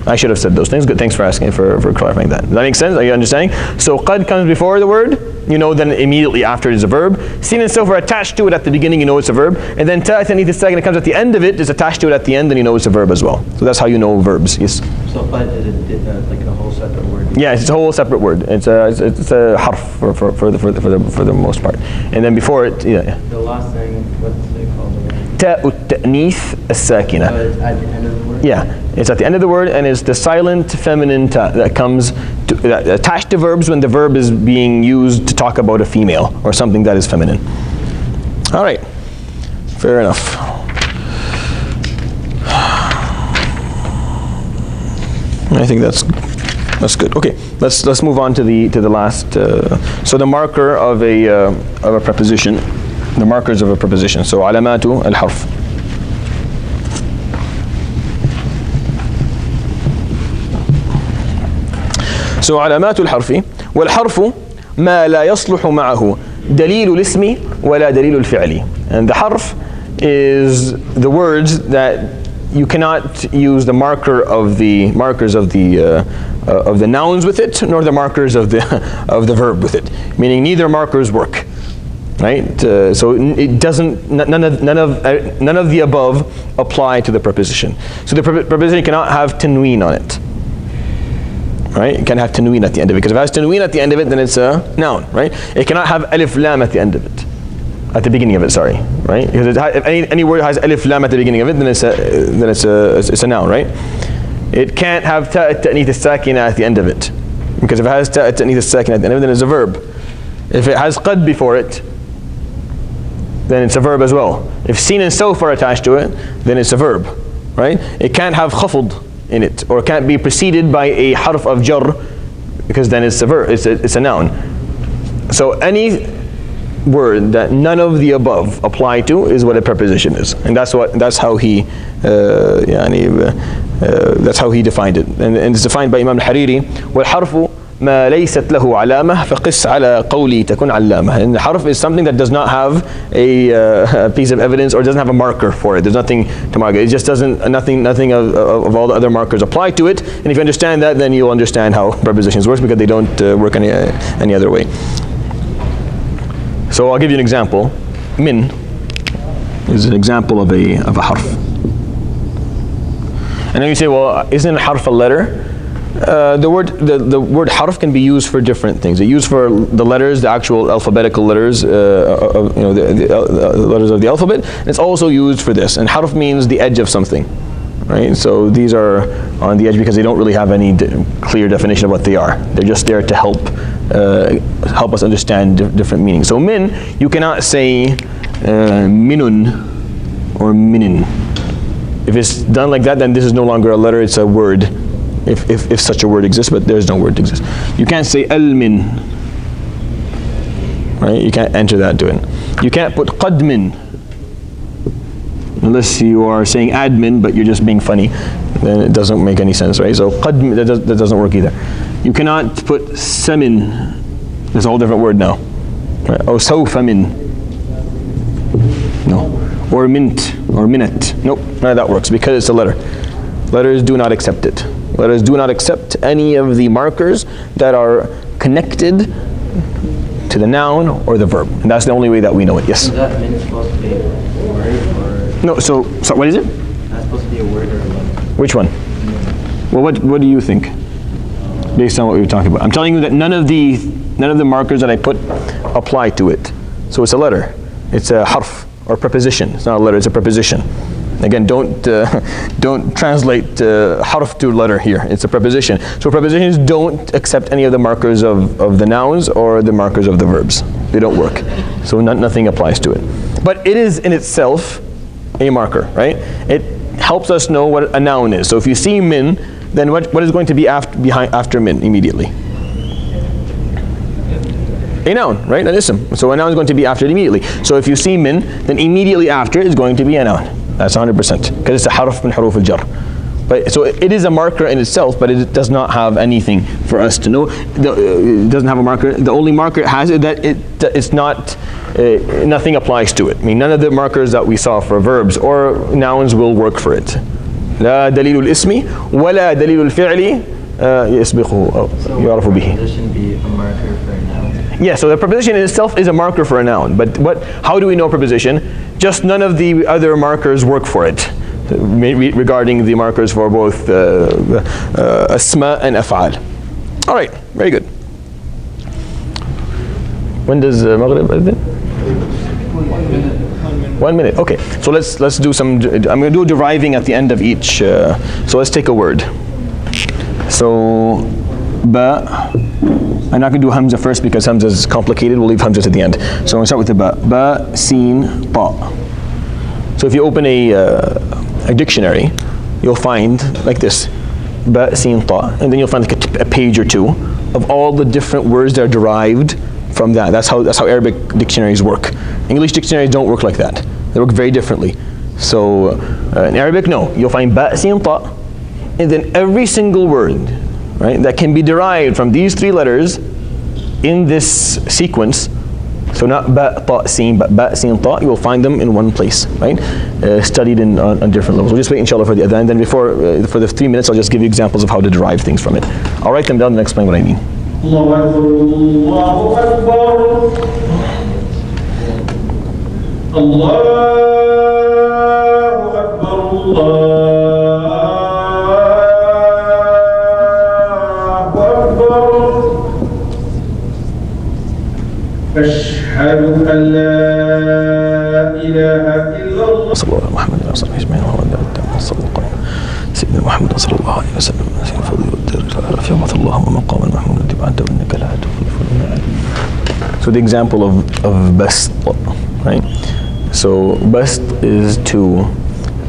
I should have said those things. Good, thanks for asking, for clarifying that. Does that make sense? Are you understanding? So qad comes before the word, you know then immediately after it is a verb. Sin and sawfa are attached to it at the beginning, you know it's a verb. And then ta'neeth as-sakin, it comes at the end of it, is attached to it at the end, and you know it's a verb as well. So that's how you know verbs. Yes? So qad is like a whole separate word. Yeah, it's a whole separate word. It's a harf for the most part. And then before it, yeah. The last thing, what's it called again? Ta'u ta'neeth as-sakina. So it's at the end of the word? Yeah, it's at the end of the word, and it's the silent feminine ta that comes attached to verbs when the verb is being used to talk about a female or something that is feminine. All right, fair enough. I think that's good. Okay, let's move on to the last. So the marker of a preposition, the markers of a preposition. So alamatu al-harf. So علامات الحرف والحرف ما لا يصلح معه دليل الاسم ولا دليل الفعل. And the harf is the words that you cannot use the markers of the nouns with it, nor the markers of the verb with it. Meaning neither markers work, right? So it doesn't. None of the above apply to the preposition. So the preposition cannot have tanween on it. Right? It can have tanween at the end of it. Because if it has tanween at the end of it, then it's a noun, right? It cannot have alif lam at the end of it. At the beginning of it, sorry. Right? Because if any word has alif lam at the beginning of it, then it's a noun, right? It can't have ta'neeth as-sakina at the end of it. Because if it has ta'neeth as-sakina at the end of it, then it's a verb. If it has qad before it, then it's a verb as well. If sin and sawfa are attached to it, then it's a verb, right? It can't have khafd in it, or can't be preceded by a harf of jar, because then it's a verb, it's a noun. So any word that none of the above apply to is what a preposition is, and that's how he defined it, and it's defined by Imam al-Hariri. والحرف ما ليست له علامة فقس على قولي تكن علامة. And the harf is something that does not have a piece of evidence, or doesn't have a marker for it. There's nothing to mark it. It just doesn't. Nothing of all the other markers apply to it. And if you understand that, then you'll understand how prepositions work, because they don't work any other way. So I'll give you an example. Min is an example of a harf. And then you say, well, isn't harf a letter? The word harf can be used for different things. It's used for the letters, the actual alphabetical letters, the letters of the alphabet. And it's also used for this. And harf means the edge of something, right? So these are on the edge because they don't really have any clear definition of what they are. They're just there to help us understand different meanings. So min, you cannot say minun or minin. If it's done like that, then this is no longer a letter, it's a word. If such a word exists, but there's no word to exist. You can't say al-min, right? You can't enter that to it. You can't put qadmin, unless you are saying admin, but you're just being funny. Then it doesn't make any sense, right? So qadmin, that doesn't work either. You cannot put samin. There's a whole different word now. Right? Oh, sawfa min. No. Or mint, or minute. Nope, none of that works, because it's a letter. Letters do not accept it. Letters do not accept any of the markers that are connected to the noun or the verb. And that's the only way that we know it. Yes? Is that min supposed to be a word, or? No, so what is it? That's supposed to be a word or Which one? Well, what do you think? Based on what we were talking about. I'm telling you that none of the markers that I put apply to it. So it's a letter. It's a harf or preposition. It's not a letter, it's a preposition. Again, don't translate harf to letter here. It's a preposition. So prepositions don't accept any of the markers of the nouns or the markers of the verbs. They don't work. So nothing applies to it. But it is in itself a marker, right? It helps us know what a noun is. So if you see min, then what is going to be after min immediately? A noun, right? An ism. So a noun is going to be after it immediately. So if you see min, then immediately after it is going to be a noun. That's 100%, because it's a harf min huruf al-jar. But so it is a marker in itself, but it does not have anything for us to know. It doesn't have a marker. The only marker it has is that it's not. Nothing applies to it. I mean, none of the markers that we saw for verbs or nouns will work for it. لا دليل الاسم ولا دليل الفعل يسبقه أو يعرف به. So preposition be a marker for a noun? Yeah, so the preposition in itself is a marker for a noun. But how do we know preposition? Just none of the other markers work for it. Regarding the markers for both asma and af'al. All right, very good. When does Maghrib adhan? 1 minute. Okay, so let's do some. I'm going to do deriving at the end of each. So let's take a word. So ba. I'm not going to do hamza first because hamza is complicated. We'll leave hamza to the end. So I'm going to start with the ba. Ba, sin, ta. So if you open a dictionary, you'll find like this, ba, sin, ta, and then you'll find like a page or two of all the different words that are derived from that. That's how Arabic dictionaries work. English dictionaries don't work like that. They work very differently. So in Arabic, no, you'll find ba, sin, ta, and then every single word, right, that can be derived from these three letters in this sequence. So not ba, ta, sin, but ba, sin, ta, you will find them in one place, right? Studied on different levels. We'll just wait inshallah for the adhan. Then for the 3 minutes, I'll just give you examples of how to derive things from it. I'll write them down and explain what I mean. Allahu Akbar. Allahu Akbar. أشهد أن لا إله إلا الله. صلى الله على محمد وعلى آله أجمعين وصلى الله سيدنا محمد صلى الله عليه وسلم الفضل والدرجة رفيعة الله ومقام المحمود بعد وإنك لا تخلف الميعاد. So the example of bast, right? So bast is to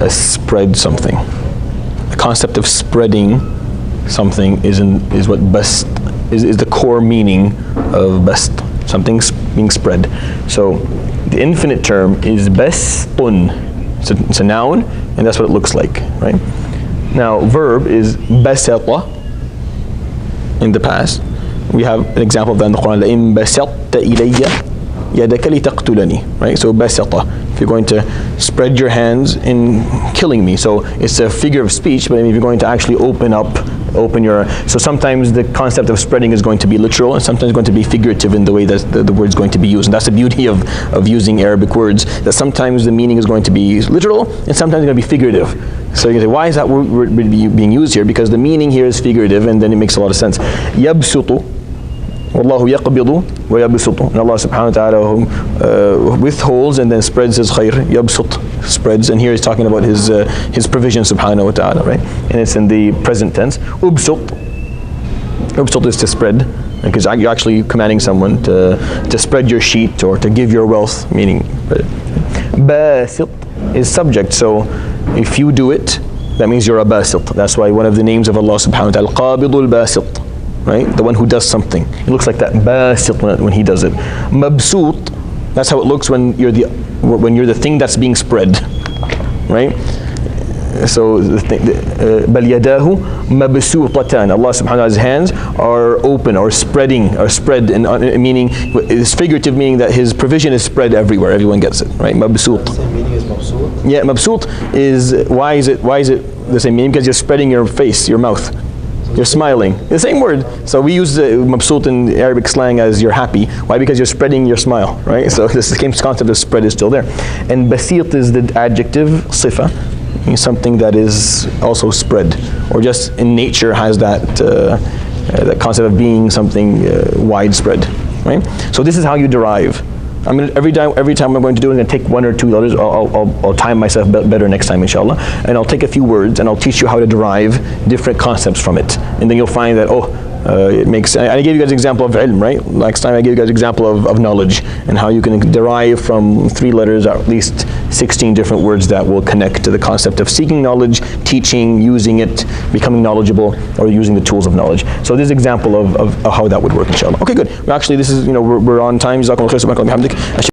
spread something. The concept of spreading something is what bast is the core meaning of bast. Something's being spread. So the infinite term is bastun. It's a noun, and that's what it looks like, right? Now verb is basata. In the past, we have an example of that in the Quran. لَإِن بَسَطْتَ إِلَيَّ يَدَكَ لِتَقْتُلَنِي. Right? So basata. If you're going to spread your hands in killing me, so it's a figure of speech. But if you're going to actually open your. So sometimes the concept of spreading is going to be literal, and sometimes going to be figurative in the way that the word's going to be used. And that's the beauty of using Arabic words. That sometimes the meaning is going to be literal, and sometimes it's going to be figurative. So you can say, why is that word being used here? Because the meaning here is figurative, and then it makes a lot of sense. يَبْسُطُ وَاللَّهُ يَقْبِضُ وَيَبْسُطُ. And Allah subhanahu wa ta'ala withholds and then spreads His khair. يَبْسُط, spreads. And here He's talking about His provision subhanahu wa ta'ala, right? And it's in the present tense. أُبْسُط. أُبْسُط is to spread. Because you're actually commanding someone to spread your sheet or to give your wealth, meaning. بَاسِط is subject. So if you do it, that means you're a basit. That's why one of the names of Allah subhanahu wa ta'ala, Qabidul Basit, right? The one who does something. It looks like that, basit, when he does it. Mabsut, that's how it looks when you're the thing that's being spread, right? So bal yadahu mabsuutatan. Allah subhanahu wa ta'ala's hands are open or spreading or spread, meaning it's figurative, meaning that His provision is spread everywhere. Everyone gets it, right? Mabsut. The same meaning as mabsut? Yeah, mabsut is why is it the same meaning? Because you're spreading your face, your mouth. You're smiling. The same word. So we use the mabsut in Arabic slang as you're happy. Why? Because you're spreading your smile, right? So this same concept of spread is still there. And basit is the adjective, sifa. means something that is also spread, or just in nature has that concept of being something widespread, right? So this is how you derive. I'm gonna, every time I'm going to do it, I'm going to take 1 or 2 letters. I'll time myself better next time, inshallah. And I'll take a few words and I'll teach you how to derive different concepts from it. And then you'll find that, it makes, I gave you guys an example of ilm, right? Next time I gave you guys an example of knowledge and how you can derive from 3 letters at least 16 different words that will connect to the concept of seeking knowledge, teaching, using it, becoming knowledgeable, or using the tools of knowledge. So this is an example of how that would work, inshallah. Okay, good. Well, actually, this is, we're on time. Jazakumullah khair, subhanakallah, bihamdik.